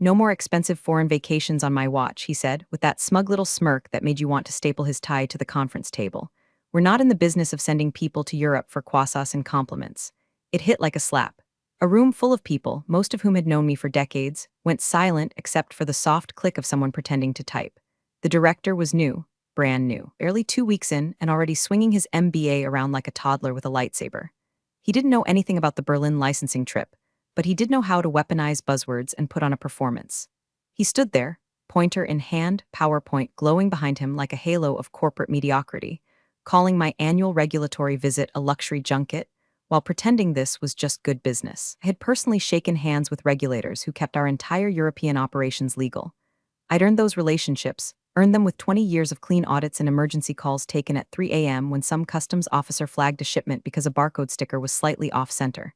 No more expensive foreign vacations on my watch, he said, with that smug little smirk that made you want to staple his tie to the conference table. We're not in the business of sending people to Europe for croissants and compliments. It hit like a slap. A room full of people, most of whom had known me for decades, went silent except for the soft click of someone pretending to type. The director was new, brand new, barely 2 weeks in and already swinging his MBA around like a toddler with a lightsaber. He didn't know anything about the Berlin licensing trip, but he did know how to weaponize buzzwords and put on a performance. He stood there, pointer in hand, PowerPoint glowing behind him like a halo of corporate mediocrity, calling my annual regulatory visit a luxury junket, while pretending this was just good business. I had personally shaken hands with regulators who kept our entire European operations legal. I'd earned those relationships, earned them with 20 years of clean audits and emergency calls taken at 3 a.m. when some customs officer flagged a shipment because a barcode sticker was slightly off-center.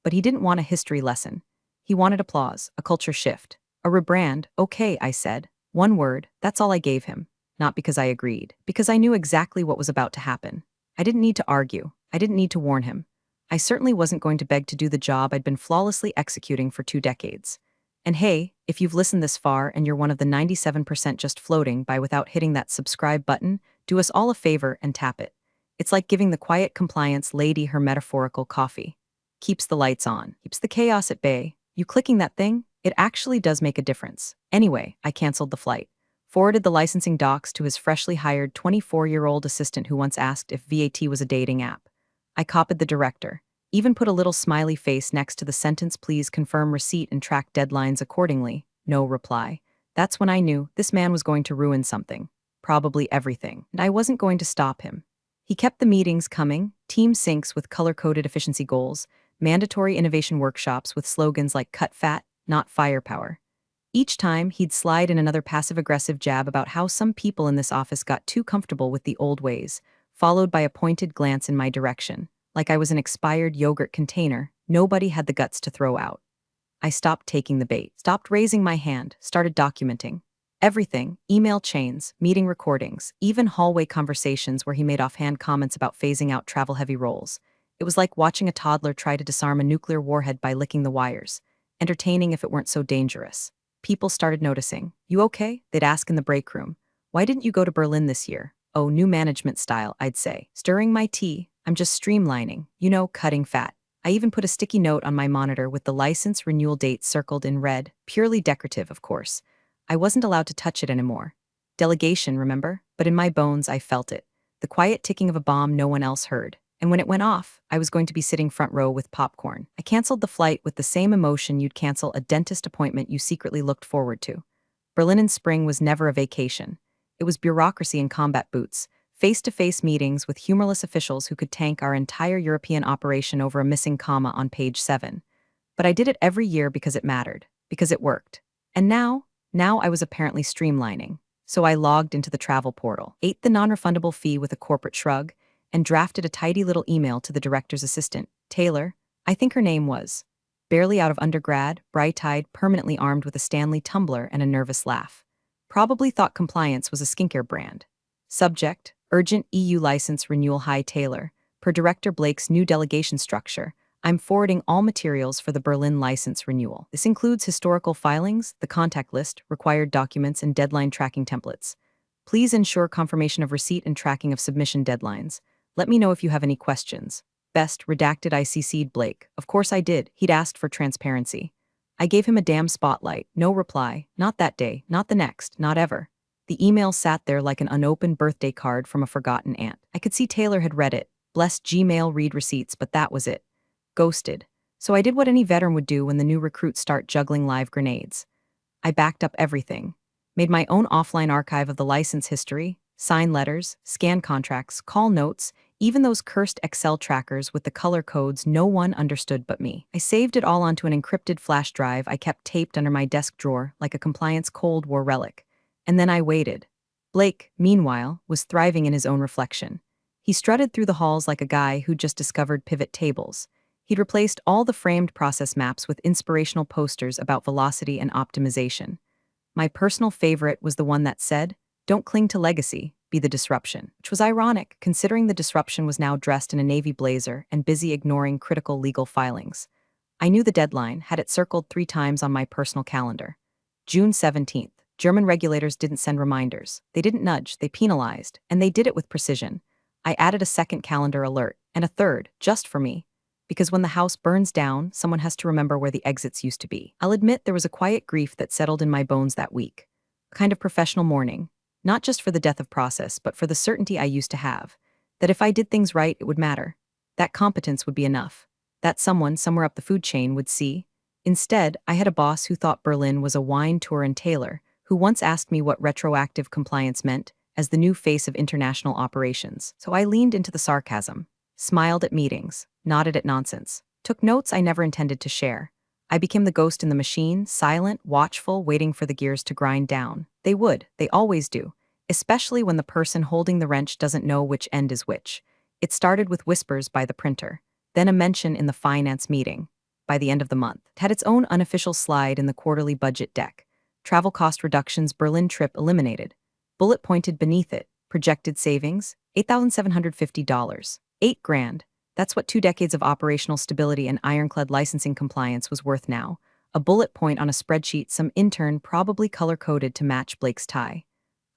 But he didn't want a history lesson. He wanted applause, a culture shift, a rebrand. Okay, I said. One word, that's all I gave him. Not because I agreed, because I knew exactly what was about to happen. I didn't need to argue. I didn't need to warn him. I certainly wasn't going to beg to do the job I'd been flawlessly executing for 2 decades. And hey, if you've listened this far and you're one of the 97% just floating by without hitting that subscribe button, do us all a favor and tap it. It's like giving the quiet compliance lady her metaphorical coffee. Keeps the lights on, keeps the chaos at bay. You clicking that thing? It actually does make a difference. Anyway, I canceled the flight. Forwarded the licensing docs to his freshly hired 24-year-old assistant who once asked if VAT was a dating app. I copied the director. Even put a little smiley face next to the sentence, please confirm receipt and track deadlines accordingly. No reply. That's when I knew this man was going to ruin something. Probably everything. And I wasn't going to stop him. He kept the meetings coming, team syncs with color-coded efficiency goals, mandatory innovation workshops with slogans like cut fat, not firepower. Each time, he'd slide in another passive-aggressive jab about how some people in this office got too comfortable with the old ways, followed by a pointed glance in my direction. Like I was an expired yogurt container nobody had the guts to throw out. I stopped taking the bait, stopped raising my hand, started documenting. Everything, email chains, meeting recordings, even hallway conversations where he made offhand comments about phasing out travel-heavy roles. It was like watching a toddler try to disarm a nuclear warhead by licking the wires, entertaining if it weren't so dangerous. People started noticing. You okay? They'd ask in the break room. Why didn't you go to Berlin this year? Oh, new management style, I'd say. Stirring my tea. I'm just streamlining. Cutting fat. I even put a sticky note on my monitor with the license renewal date circled in red, purely decorative, of course. I wasn't allowed to touch it anymore. Delegation, remember? But in my bones, I felt it. The quiet ticking of a bomb no one else heard. And when it went off, I was going to be sitting front row with popcorn. I canceled the flight with the same emotion you'd cancel a dentist appointment you secretly looked forward to. Berlin in spring was never a vacation. It was bureaucracy in combat boots, face-to-face meetings with humorless officials who could tank our entire European operation over a missing comma on page 7. But I did it every year because it mattered, because it worked. And now I was apparently streamlining. So I logged into the travel portal, ate the non-refundable fee with a corporate shrug, and drafted a tidy little email to the director's assistant, Taylor. I think her name was. Barely out of undergrad, bright-eyed, permanently armed with a Stanley tumbler and a nervous laugh. Probably thought compliance was a skincare brand. Subject, urgent EU license renewal. Hi Taylor. Per Director Blake's new delegation structure, I'm forwarding all materials for the Berlin license renewal. This includes historical filings, the contact list, required documents, and deadline tracking templates. Please ensure confirmation of receipt and tracking of submission deadlines. Let me know if you have any questions. Best, redacted. I CC'd Blake. Of course I did. He'd asked for transparency. I gave him a damn spotlight. No reply. Not that day. Not the next. Not ever. The email sat there like an unopened birthday card from a forgotten aunt. I could see Taylor had read it. Blessed Gmail read receipts, but that was it. Ghosted. So I did what any veteran would do when the new recruits start juggling live grenades. I backed up everything. Made my own offline archive of the license history, signed letters, scanned contracts, call notes, even those cursed Excel trackers with the color codes no one understood but me. I saved it all onto an encrypted flash drive I kept taped under my desk drawer like a compliance Cold War relic. And then I waited. Blake, meanwhile, was thriving in his own reflection. He strutted through the halls like a guy who'd just discovered pivot tables. He'd replaced all the framed process maps with inspirational posters about velocity and optimization. My personal favorite was the one that said, "Don't cling to legacy, be the disruption," which was ironic, considering the disruption was now dressed in a navy blazer and busy ignoring critical legal filings. I knew the deadline, had it circled 3 times on my personal calendar. June 17th. German regulators didn't send reminders. They didn't nudge, they penalized, and they did it with precision. I added a second calendar alert, and a third, just for me. Because when the house burns down, someone has to remember where the exits used to be. I'll admit there was a quiet grief that settled in my bones that week. A kind of professional mourning. Not just for the death of process, but for the certainty I used to have. That if I did things right, it would matter. That competence would be enough. That someone, somewhere up the food chain, would see. Instead, I had a boss who thought Berlin was a wine tour and tailor, who once asked me what retroactive compliance meant as the new face of international operations. So I leaned into the sarcasm, smiled at meetings, nodded at nonsense, took notes I never intended to share. I became the ghost in the machine, silent, watchful, waiting for the gears to grind down. They would, they always do, especially when the person holding the wrench doesn't know which end is which. It started with whispers by the printer, then a mention in the finance meeting. By the end of the month, it had its own unofficial slide in the quarterly budget deck. Travel cost reductions, Berlin trip eliminated. Bullet pointed beneath it, projected savings, $8,750. $8,000. That's what 2 decades of operational stability and ironclad licensing compliance was worth now. A bullet point on a spreadsheet some intern probably color-coded to match Blake's tie.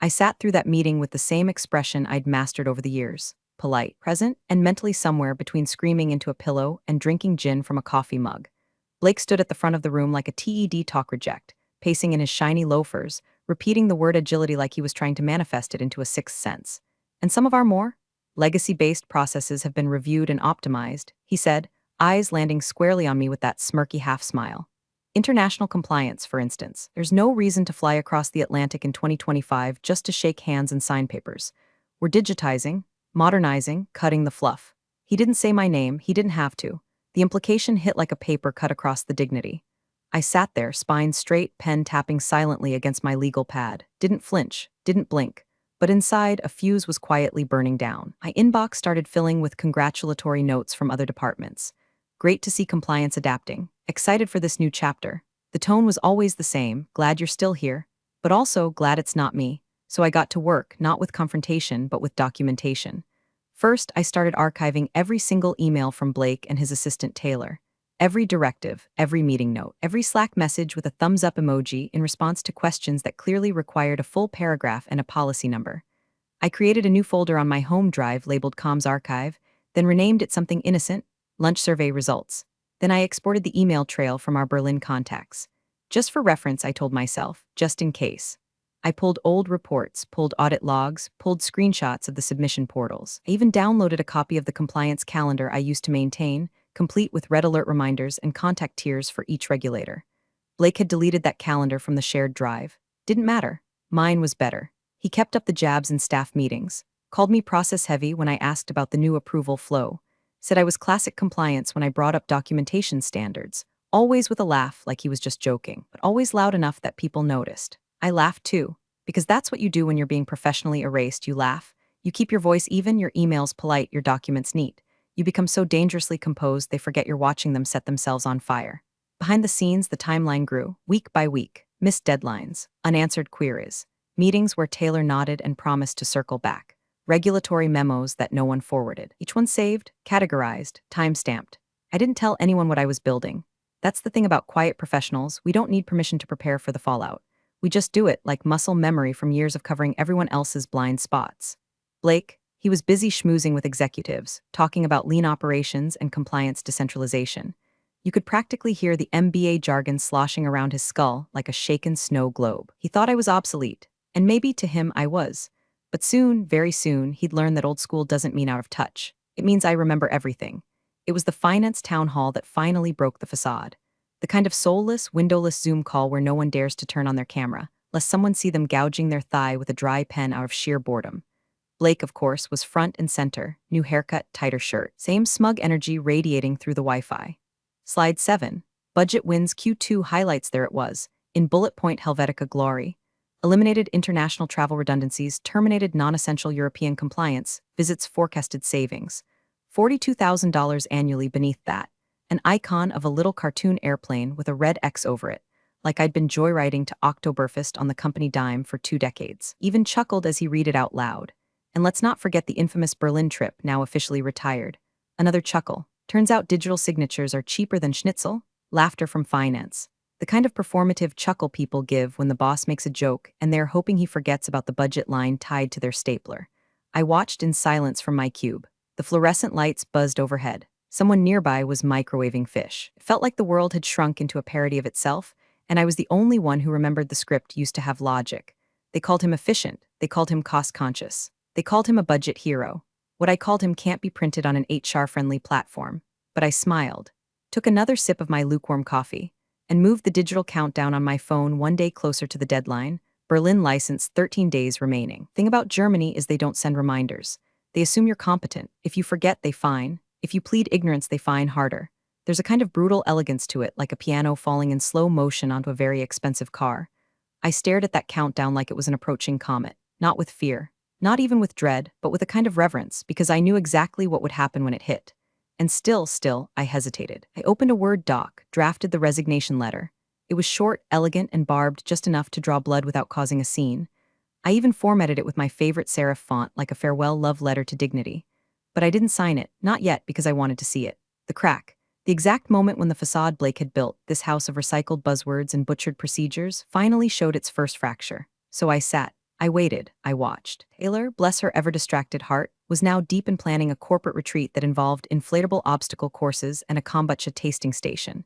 I sat through that meeting with the same expression I'd mastered over the years. Polite, present, and mentally somewhere between screaming into a pillow and drinking gin from a coffee mug. Blake stood at the front of the room like a TED talk reject, pacing in his shiny loafers, repeating the word agility like he was trying to manifest it into a sixth sense. And some of our more legacy-based processes have been reviewed and optimized, he said, eyes landing squarely on me with that smirky half-smile. International compliance, for instance. There's no reason to fly across the Atlantic in 2025 just to shake hands and sign papers. We're digitizing, modernizing, cutting the fluff. He didn't say my name, he didn't have to. The implication hit like a paper cut across the dignity. I sat there, spine straight, pen tapping silently against my legal pad. Didn't flinch, didn't blink. But inside, a fuse was quietly burning down. My inbox started filling with congratulatory notes from other departments. Great to see compliance adapting. Excited for this new chapter. The tone was always the same, glad you're still here, but also glad it's not me. So I got to work, not with confrontation, but with documentation. First, I started archiving every single email from Blake and his assistant Taylor. Every directive, every meeting note, every Slack message with a thumbs-up emoji in response to questions that clearly required a full paragraph and a policy number. I created a new folder on my home drive labeled Comms Archive, then renamed it something innocent, Lunch Survey Results. Then I exported the email trail from our Berlin contacts. Just for reference, I told myself, just in case. I pulled old reports, pulled audit logs, pulled screenshots of the submission portals. I even downloaded a copy of the compliance calendar I used to maintain, complete with red alert reminders and contact tiers for each regulator. Blake had deleted that calendar from the shared drive. Didn't matter. Mine was better. He kept up the jabs in staff meetings, called me process-heavy when I asked about the new approval flow, said I was classic compliance when I brought up documentation standards, always with a laugh like he was just joking, but always loud enough that people noticed. I laughed too, because that's what you do when you're being professionally erased. You laugh. You keep your voice even, your emails polite, your documents neat. You become so dangerously composed they forget you're watching them set themselves on fire. Behind the scenes, the timeline grew, week by week. Missed deadlines, unanswered queries, meetings where Taylor nodded and promised to circle back, regulatory memos that no one forwarded. Each one saved, categorized, time-stamped. I didn't tell anyone what I was building. That's the thing about quiet professionals, we don't need permission to prepare for the fallout. We just do it like muscle memory from years of covering everyone else's blind spots. Blake, he was busy schmoozing with executives, talking about lean operations and compliance decentralization. You could practically hear the MBA jargon sloshing around his skull like a shaken snow globe. He thought I was obsolete, and maybe to him I was. But soon, very soon, he'd learn that old school doesn't mean out of touch. It means I remember everything. It was the finance town hall that finally broke the facade. The kind of soulless, windowless Zoom call where no one dares to turn on their camera, lest someone see them gouging their thigh with a dry pen out of sheer boredom. Blake, of course, was front and center, new haircut, tighter shirt, same smug energy radiating through the Wi-Fi. Slide 7. Budget wins Q2 highlights. There it was, in bullet point Helvetica glory. Eliminated international travel redundancies, terminated non-essential European compliance, visits forecasted savings. $42,000 annually beneath that. An icon of a little cartoon airplane with a red X over it, like I'd been joyriding to Oktoberfest on the company dime for 2 decades. Even chuckled as he read it out loud. And let's not forget the infamous Berlin trip, now officially retired. Another chuckle. Turns out digital signatures are cheaper than schnitzel. Laughter from finance. The kind of performative chuckle people give when the boss makes a joke and they're hoping he forgets about the budget line tied to their stapler. I watched in silence from my cube. The fluorescent lights buzzed overhead. Someone nearby was microwaving fish. It felt like the world had shrunk into a parody of itself, and I was the only one who remembered the script used to have logic. They called him efficient. They called him cost-conscious. They called him a budget hero. What I called him can't be printed on an HR-friendly platform. But I smiled, took another sip of my lukewarm coffee, and moved the digital countdown on my phone one day closer to the deadline. Berlin license, 13 days remaining. Thing about Germany is they don't send reminders. They assume you're competent. If you forget, they fine. If you plead ignorance, they fine harder. There's a kind of brutal elegance to it, like a piano falling in slow motion onto a very expensive car. I stared at that countdown like it was an approaching comet, not with fear, not even with dread, but with a kind of reverence, because I knew exactly what would happen when it hit. And still, I hesitated. I opened a Word doc, drafted the resignation letter. It was short, elegant, and barbed just enough to draw blood without causing a scene. I even formatted it with my favorite serif font, like a farewell love letter to dignity. But I didn't sign it, not yet, because I wanted to see it. The crack. The exact moment when the facade Blake had built, this house of recycled buzzwords and butchered procedures, finally showed its first fracture. So I sat. I waited. I watched. Taylor, bless her ever-distracted heart, was now deep in planning a corporate retreat that involved inflatable obstacle courses and a kombucha tasting station.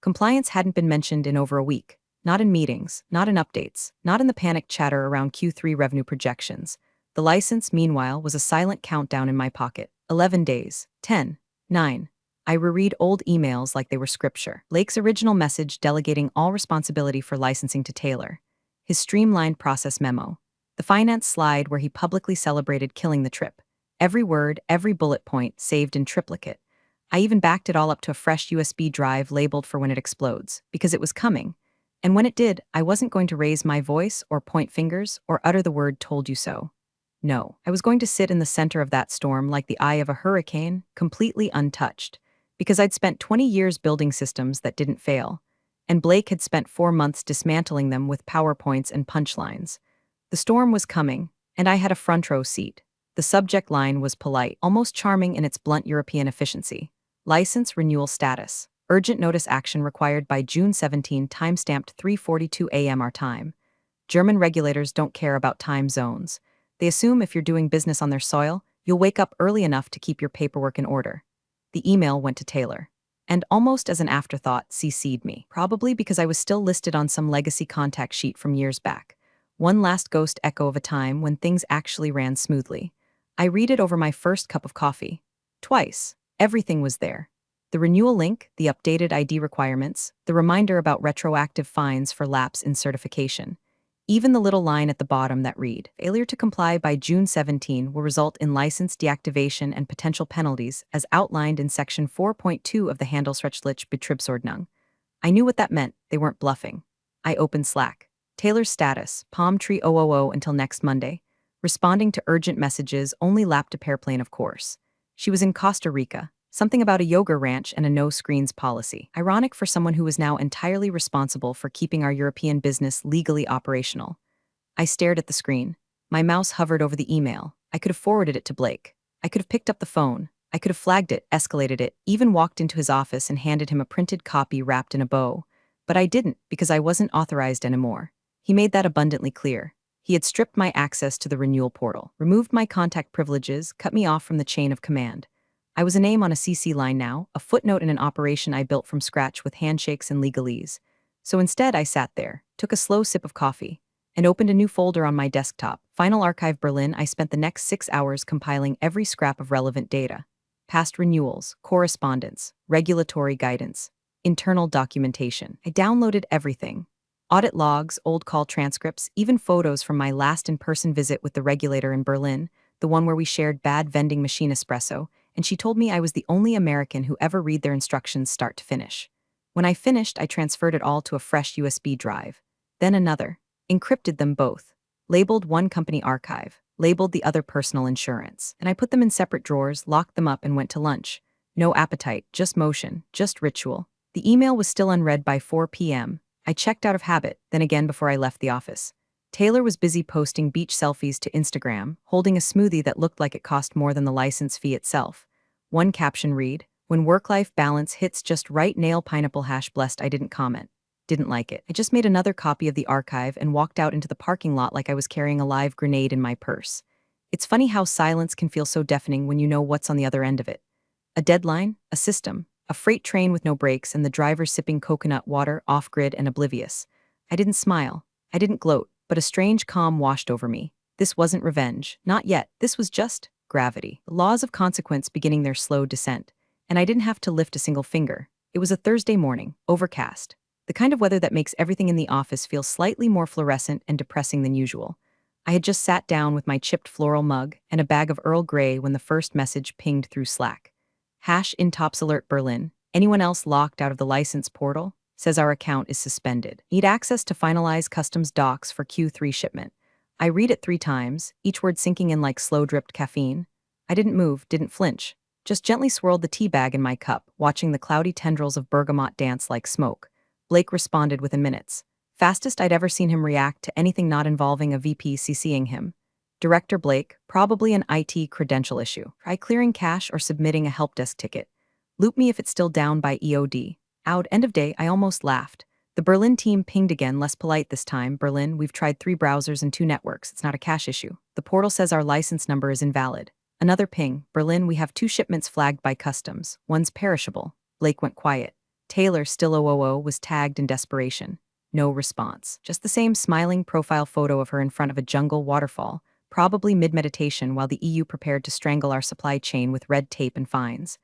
Compliance hadn't been mentioned in over a week. Not in meetings, not in updates, not in the panic chatter around Q3 revenue projections. The license, meanwhile, was a silent countdown in my pocket. 11 days. 10. 9. I reread old emails like they were scripture. Lake's original message delegating all responsibility for licensing to Taylor. His streamlined process memo. The finance slide where he publicly celebrated killing the trip. Every word, every bullet point saved in triplicate. I even backed it all up to a fresh USB drive labeled for when it explodes, because it was coming. And when it did, I wasn't going to raise my voice or point fingers or utter the word "told you so." No, I was going to sit in the center of that storm like the eye of a hurricane, completely untouched, because I'd spent 20 years building systems that didn't fail, and Blake had spent 4 months dismantling them with PowerPoints and punchlines. The storm was coming, and I had a front row seat. The subject line was polite, almost charming in its blunt European efficiency. License renewal status. Urgent notice action required by June 17, time-stamped 3:42 a.m. our time. German regulators don't care about time zones. They assume if you're doing business on their soil, you'll wake up early enough to keep your paperwork in order. The email went to Taylor, and almost as an afterthought, CC'd me, probably because I was still listed on some legacy contact sheet from years back. One last ghost echo of a time when things actually ran smoothly. I read it over my first cup of coffee. Twice. Everything was there. The renewal link, the updated ID requirements, the reminder about retroactive fines for lapse in certification. Even the little line at the bottom that read, "Failure to comply by June 17 will result in license deactivation and potential penalties as outlined in Section 4.2 of the Handelsrechtliche Betriebsordnung." I knew what that meant. They weren't bluffing. I opened Slack. Taylor's status, Palm Tree 000 until next Monday. Responding to urgent messages, only lapped a pearplane of course. She was in Costa Rica. Something about a yoga ranch and a no-screens policy. Ironic for someone who was now entirely responsible for keeping our European business legally operational. I stared at the screen. My mouse hovered over the email. I could have forwarded it to Blake. I could have picked up the phone. I could have flagged it, escalated it, even walked into his office and handed him a printed copy wrapped in a bow. But I didn't, because I wasn't authorized anymore. He made that abundantly clear. He had stripped my access to the renewal portal, removed my contact privileges, cut me off from the chain of command. I was a name on a CC line now, a footnote in an operation I built from scratch with handshakes and legalese. So instead I sat there, took a slow sip of coffee, and opened a new folder on my desktop. Final Archive Berlin. I spent the next 6 hours compiling every scrap of relevant data. Past renewals, correspondence, regulatory guidance, internal documentation. I downloaded everything. Audit logs, old call transcripts, even photos from my last in-person visit with the regulator in Berlin, the one where we shared bad vending machine espresso, and she told me I was the only American who ever read their instructions start to finish. When I finished, I transferred it all to a fresh USB drive. Then another. Encrypted them both. Labeled one company archive. Labeled the other personal insurance. And I put them in separate drawers, locked them up, and went to lunch. No appetite, just motion, just ritual. The email was still unread by 4 p.m. I checked out of habit, then again before I left the office. Taylor was busy posting beach selfies to Instagram, holding a smoothie that looked like it cost more than the license fee itself. One caption read, "When work-life balance hits just right, nail pineapple hash blessed." I didn't comment. Didn't like it. I just made another copy of the archive and walked out into the parking lot like I was carrying a live grenade in my purse. It's funny how silence can feel so deafening when you know what's on the other end of it. A deadline, a system, a freight train with no brakes, and the driver sipping coconut water off-grid and oblivious. I didn't smile. I didn't gloat, but a strange calm washed over me. This wasn't revenge. Not yet. This was just gravity. The laws of consequence beginning their slow descent. And I didn't have to lift a single finger. It was a Thursday morning, overcast. The kind of weather that makes everything in the office feel slightly more fluorescent and depressing than usual. I had just sat down with my chipped floral mug and a bag of Earl Grey when the first message pinged through Slack. #Intops alert Berlin. Anyone else locked out of the license portal? Says our account is suspended. Need access to finalize customs docs for Q3 shipment. I read it 3 times, each word sinking in like slow-dripped caffeine. I didn't move, didn't flinch. Just gently swirled the tea bag in my cup, watching the cloudy tendrils of bergamot dance like smoke. Blake responded within minutes. Fastest I'd ever seen him react to anything not involving a VP CCing him. Director Blake, probably an IT credential issue. Try clearing cache or submitting a help desk ticket. Loop me if it's still down by EOD. Out, end of day, I almost laughed. The Berlin team pinged again, less polite this time. Berlin, we've tried 3 browsers and 2 networks. It's not a cache issue. The portal says our license number is invalid. Another ping. Berlin, we have 2 shipments flagged by customs. One's perishable. Blake went quiet. Taylor, still OOO, was tagged in desperation. No response. Just the same smiling profile photo of her in front of a jungle waterfall, probably mid-meditation while the EU prepared to strangle our supply chain with red tape and fines.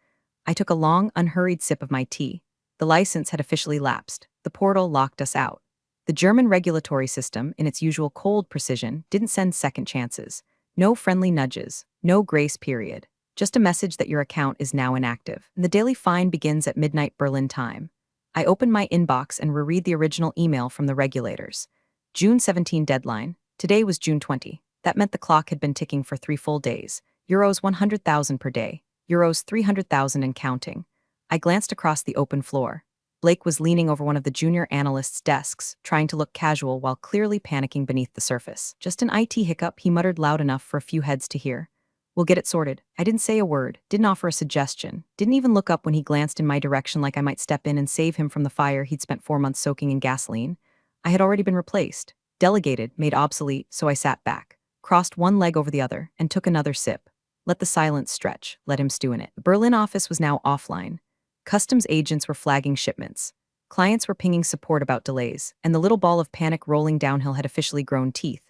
I took a long, unhurried sip of my tea. The license had officially lapsed. The portal locked us out. The German regulatory system, in its usual cold precision, didn't send second chances. No friendly nudges. No grace period. Just a message that your account is now inactive. And the daily fine begins at midnight Berlin time. I opened my inbox and reread the original email from the regulators. June 17 deadline. Today was June 20. That meant the clock had been ticking for 3 full days. Euros 100,000 per day. Euros 300,000 and counting. I glanced across the open floor. Blake was leaning over one of the junior analysts' desks, trying to look casual while clearly panicking beneath the surface. Just an IT hiccup, he muttered loud enough for a few heads to hear. We'll get it sorted. I didn't say a word, didn't offer a suggestion, didn't even look up when he glanced in my direction like I might step in and save him from the fire he'd spent 4 months soaking in gasoline. I had already been replaced, delegated, made obsolete, so I sat back, crossed one leg over the other, and took another sip. Let the silence stretch, let him stew in it. The Berlin office was now offline. Customs agents were flagging shipments. Clients were pinging support about delays, and the little ball of panic rolling downhill had officially grown teeth.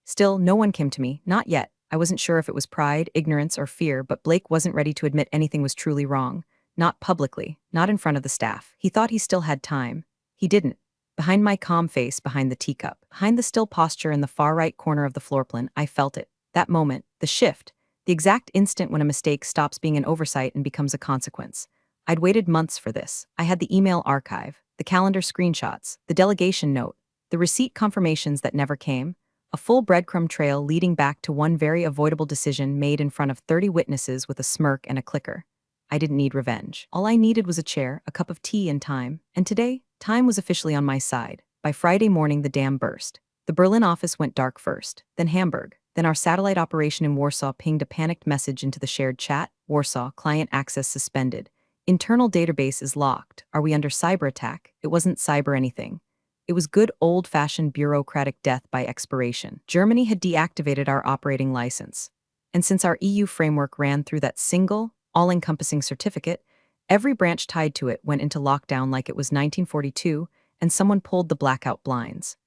Still, no one came to me, not yet. I wasn't sure if it was pride, ignorance, or fear, but Blake wasn't ready to admit anything was truly wrong. Not publicly, not in front of the staff. He thought he still had time. He didn't. Behind my calm face, behind the teacup, behind the still posture in the far right corner of the floor plan, I felt it. That moment, the shift, the exact instant when a mistake stops being an oversight and becomes a consequence. I'd waited months for this. I had the email archive, the calendar screenshots, the delegation note, the receipt confirmations that never came, a full breadcrumb trail leading back to one very avoidable decision made in front of 30 witnesses with a smirk and a clicker. I didn't need revenge. All I needed was a chair, a cup of tea, and time. And today, time was officially on my side. By Friday morning, the dam burst. The Berlin office went dark first, then Hamburg. Then our satellite operation in Warsaw pinged a panicked message into the shared chat. Warsaw, client access suspended. Internal database is locked. Are we under cyber attack? It wasn't cyber anything. It was good old-fashioned bureaucratic death by expiration. Germany had deactivated our operating license. And since our EU framework ran through that single, all-encompassing certificate, every branch tied to it went into lockdown like it was 1942, and someone pulled the blackout blinds.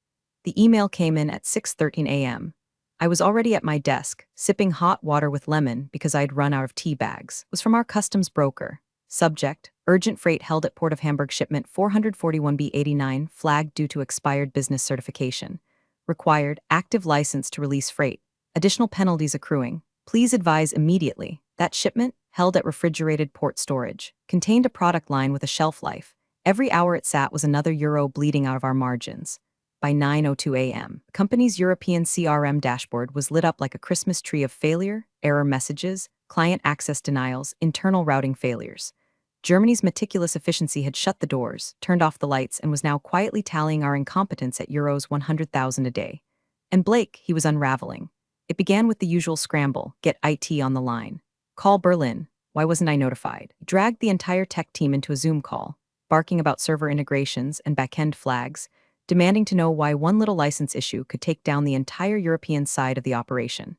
The email came in at 6:13 a.m. I was already at my desk, sipping hot water with lemon because I'd run out of tea bags. It was from our customs broker. Subject, urgent freight held at Port of Hamburg shipment 441B89 flagged due to expired business certification. Required, active license to release freight. Additional penalties accruing. Please advise immediately. That shipment, held at refrigerated port storage, contained a product line with a shelf life. Every hour it sat was another euro bleeding out of our margins. By 9:02 a.m., the company's European CRM dashboard was lit up like a Christmas tree of failure, error messages, client access denials, internal routing failures. Germany's meticulous efficiency had shut the doors, turned off the lights, and was now quietly tallying our incompetence at euros 100,000 a day. And Blake, he was unraveling. It began with the usual scramble, get IT on the line. Call Berlin. Why wasn't I notified? Dragged the entire tech team into a Zoom call. barking about server integrations and backend flags, demanding to know why one little license issue could take down the entire European side of the operation.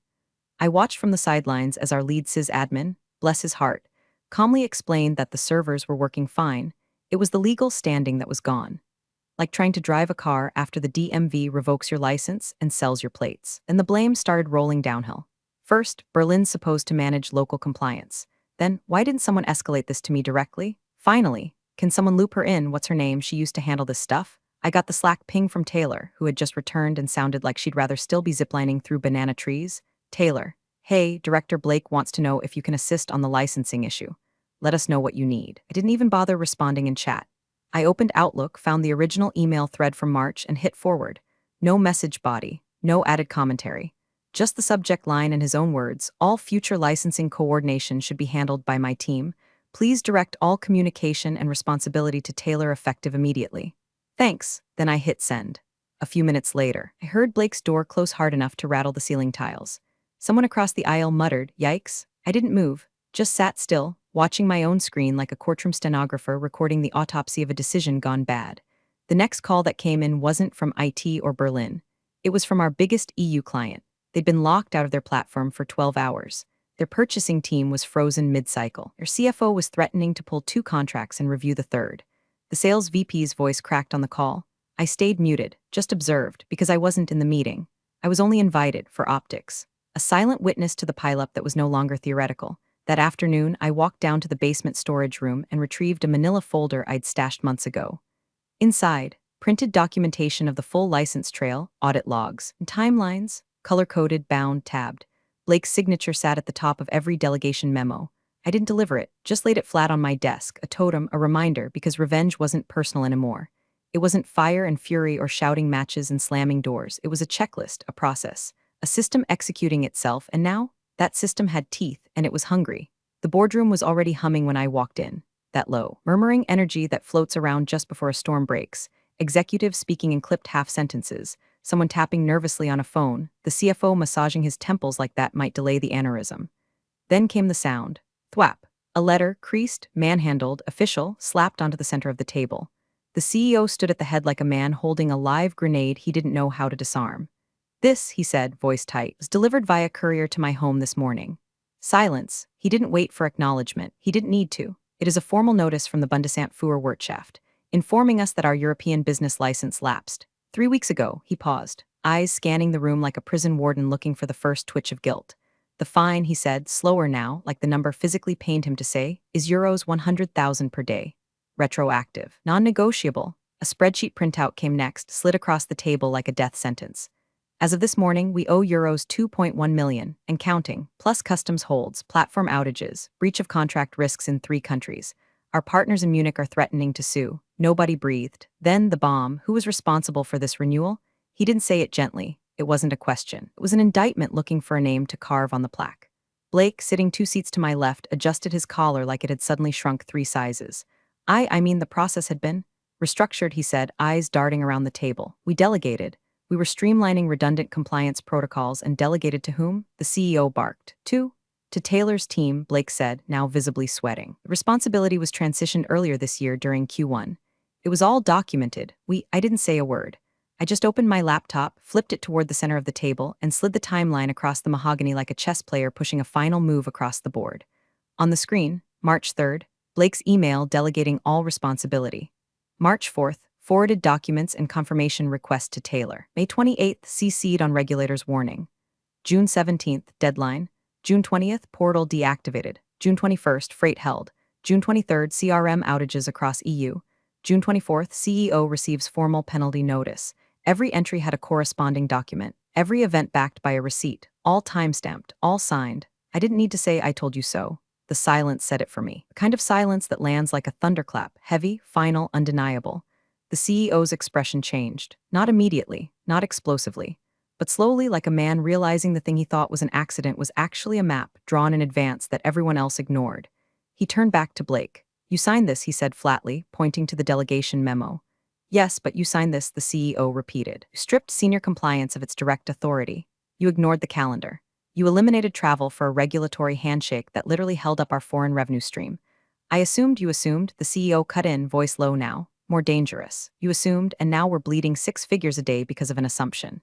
I watched from the sidelines as our lead sysadmin, bless his heart, calmly explained that the servers were working fine. It was the legal standing that was gone. Like trying to drive a car after the DMV revokes your license and sells your plates. And the blame started rolling downhill. First, Berlin's supposed to manage local compliance. Then, why didn't someone escalate this to me directly? Finally, can someone loop her in? What's her name? She used to handle this stuff. I got the Slack ping from Taylor, who had just returned and sounded like she'd rather still be ziplining through banana trees. Taylor, hey, Director Blake wants to know if you can assist on the licensing issue. Let us know what you need. I didn't even bother responding in chat. I opened Outlook, found the original email thread from March, and hit forward. No message body, no added commentary. Just the subject line in his own words: all future licensing coordination should be handled by my team. Please direct all communication and responsibility to Taylor effective immediately. Thanks. Then I hit send. A few minutes later, I heard Blake's door close hard enough to rattle the ceiling tiles. Someone across the aisle muttered, "Yikes." I didn't move, just sat still, watching my own screen like a courtroom stenographer recording the autopsy of a decision gone bad. The next call that came in wasn't from IT or Berlin. It was from our biggest EU client. They'd been locked out of their platform for 12 hours. Their purchasing team was frozen mid-cycle. Their CFO was threatening to pull 2 contracts and review the third. The sales VP's voice cracked on the call. I stayed muted, just observed, because I wasn't in the meeting. I was only invited, for optics. A silent witness to the pileup that was no longer theoretical. That afternoon, I walked down to the basement storage room and retrieved a manila folder I'd stashed months ago. Inside, printed documentation of the full license trail, audit logs, and timelines, color-coded, bound, tabbed. Blake's signature sat at the top of every delegation memo. I didn't deliver it, just laid it flat on my desk, a totem, a reminder, because revenge wasn't personal anymore. It wasn't fire and fury or shouting matches and slamming doors. It was a checklist, a process, a system executing itself, and now, that system had teeth, and it was hungry. The boardroom was already humming when I walked in. That low, murmuring energy that floats around just before a storm breaks. Executives speaking in clipped half-sentences. Someone tapping nervously on a phone. The CFO massaging his temples like that might delay the aneurysm. Then came the sound. Thwap. A letter, creased, manhandled, official, slapped onto the center of the table. The CEO stood at the head like a man holding a live grenade he didn't know how to disarm. This, he said, voice tight, was delivered via courier to my home this morning. Silence. He didn't wait for acknowledgement. He didn't need to. It is a formal notice from the Bundesantführerwirtschaft, informing us that our European business license lapsed. 3 weeks ago, he paused, eyes scanning the room like a prison warden looking for the first twitch of guilt. The fine, he said, slower now, like the number physically pained him to say, is euros 100,000 per day. Retroactive. Non-negotiable. A spreadsheet printout came next, slid across the table like a death sentence. As of this morning, we owe euros 2.1 million, and counting, plus customs holds, platform outages, breach of contract risks in 3 countries. Our partners in Munich are threatening to sue. Nobody breathed. Then the bomb. Who was responsible for this renewal? He didn't say it gently. It wasn't a question. It was an indictment looking for a name to carve on the plaque. Blake, sitting 2 seats to my left, adjusted his collar like it had suddenly shrunk 3 sizes. I mean the process had been restructured, he said, eyes darting around the table. We delegated. We were streamlining redundant compliance protocols and delegated to whom? The CEO barked. To Taylor's team, Blake said, now visibly sweating. The responsibility was transitioned earlier this year during Q1. It was all documented. I didn't say a word. I just opened my laptop, flipped it toward the center of the table, and slid the timeline across the mahogany like a chess player pushing a final move across the board. On the screen, March 3rd, Blake's email delegating all responsibility. March 4th, forwarded documents and confirmation request to Taylor. May 28th, CC'd on regulator's warning. June 17th, deadline. June 20th, portal deactivated. June 21st, freight held. June 23rd, CRM outages across EU. June 24th, CEO receives formal penalty notice. Every entry had a corresponding document. Every event backed by a receipt. All time-stamped, all signed. I didn't need to say I told you so. The silence said it for me. The kind of silence that lands like a thunderclap, heavy, final, undeniable. The CEO's expression changed. Not immediately, not explosively, but slowly, like a man realizing the thing he thought was an accident was actually a map drawn in advance that everyone else ignored. He turned back to Blake. You signed this, he said flatly, pointing to the delegation memo. Yes, but you signed this, the CEO repeated. You stripped senior compliance of its direct authority. You ignored the calendar. You eliminated travel for a regulatory handshake that literally held up our foreign revenue stream. I assumed you assumed, the CEO cut in, voice low now. More dangerous. You assumed, and now we're bleeding six figures a day because of an assumption.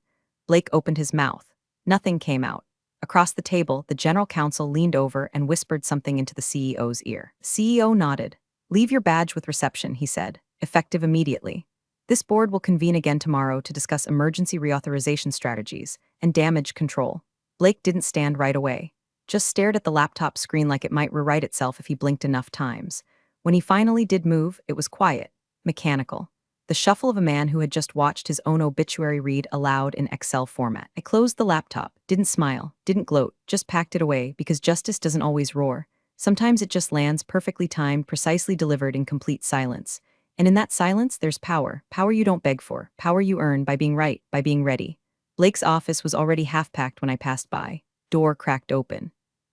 Blake opened his mouth. Nothing came out. Across the table, the general counsel leaned over and whispered something into the CEO's ear. The CEO nodded. Leave your badge with reception, he said, effective immediately. This board will convene again tomorrow to discuss emergency reauthorization strategies and damage control. Blake didn't stand right away, just stared at the laptop screen like it might rewrite itself if he blinked enough times. When he finally did move, it was quiet, mechanical. The shuffle of a man who had just watched his own obituary read aloud in Excel format. I closed the laptop, didn't smile, didn't gloat, just packed it away because justice doesn't always roar. Sometimes it just lands perfectly timed, precisely delivered in complete silence. And in that silence, there's power. Power you don't beg for. Power you earn by being right, by being ready. Blake's office was already half-packed when I passed by. Door cracked open.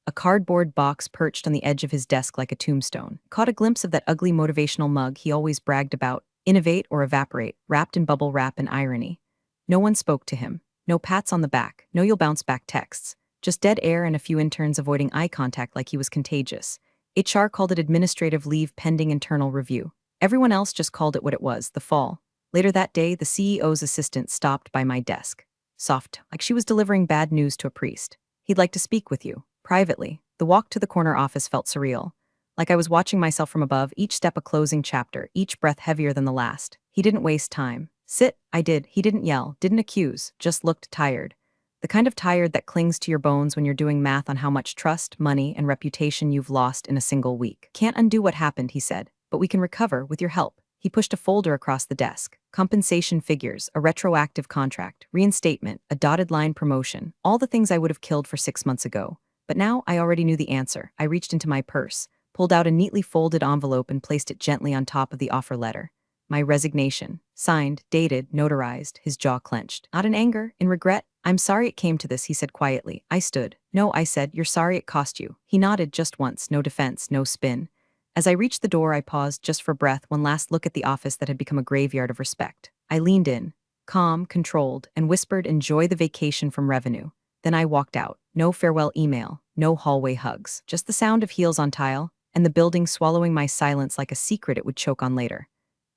A cardboard box perched on the edge of his desk like a tombstone. Caught a glimpse of that ugly motivational mug he always bragged about. Innovate or evaporate, wrapped in bubble wrap and irony. No one spoke to him. No pats on the back. No you'll bounce back texts. Just dead air and a few interns avoiding eye contact like he was contagious. HR called it administrative leave pending internal review. Everyone else just called it what it was, the fall. Later that day, the CEO's assistant stopped by my desk. Soft, like she was delivering bad news to a priest. He'd like to speak with you, privately. The walk to the corner office felt surreal. Like I was watching myself from above, each step a closing chapter, each breath heavier than the last. He didn't waste time. Sit, I did. He didn't yell, didn't accuse, just looked tired. The kind of tired that clings to your bones when you're doing math on how much trust, money, and reputation you've lost in a single week. Can't undo what happened, he said, but we can recover with your help. He pushed a folder across the desk. Compensation figures, a retroactive contract, reinstatement, a dotted line promotion, all the things I would have killed for 6 months ago. But now I already knew the answer. I reached into my purse, pulled out a neatly folded envelope and placed it gently on top of the offer letter. My resignation. Signed, dated, notarized, his jaw clenched. Not in anger, in regret. I'm sorry it came to this, he said quietly. I stood. No, I said, you're sorry it cost you. He nodded just once, no defense, no spin. As I reached the door, I paused just for breath, one last look at the office that had become a graveyard of respect. I leaned in, calm, controlled, and whispered, enjoy the vacation from revenue. Then I walked out. No farewell email, no hallway hugs, just the sound of heels on tile, and the building swallowing my silence like a secret it would choke on later.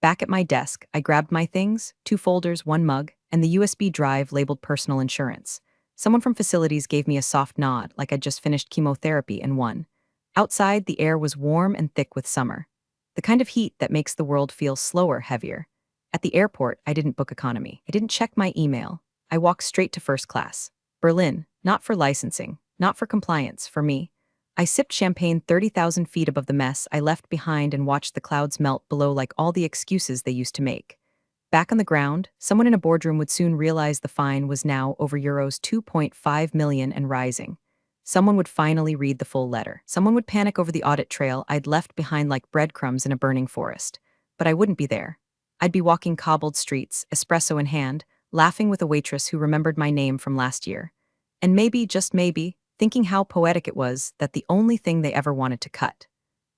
Back at my desk, I grabbed my things, 2 folders, 1 mug, and the USB drive labeled personal insurance. Someone from facilities gave me a soft nod, like I'd just finished chemotherapy and won. Outside, the air was warm and thick with summer. The kind of heat that makes the world feel slower, heavier. At the airport, I didn't book economy. I didn't check my email. I walked straight to first class. Berlin, not for licensing, not for compliance, for me. I sipped champagne 30,000 feet above the mess I left behind and watched the clouds melt below like all the excuses they used to make. Back on the ground, someone in a boardroom would soon realize the fine was now over euros 2.5 million and rising. Someone would finally read the full letter. Someone would panic over the audit trail I'd left behind like breadcrumbs in a burning forest. But I wouldn't be there. I'd be walking cobbled streets, espresso in hand, laughing with a waitress who remembered my name from last year. And maybe, just maybe, thinking how poetic it was that the only thing they ever wanted to cut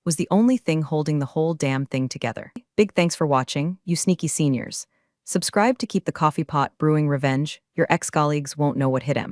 was the only thing holding the whole damn thing together. Big thanks for watching, you sneaky seniors. Subscribe to keep the coffee pot brewing revenge. Your ex-colleagues won't know what hit 'em.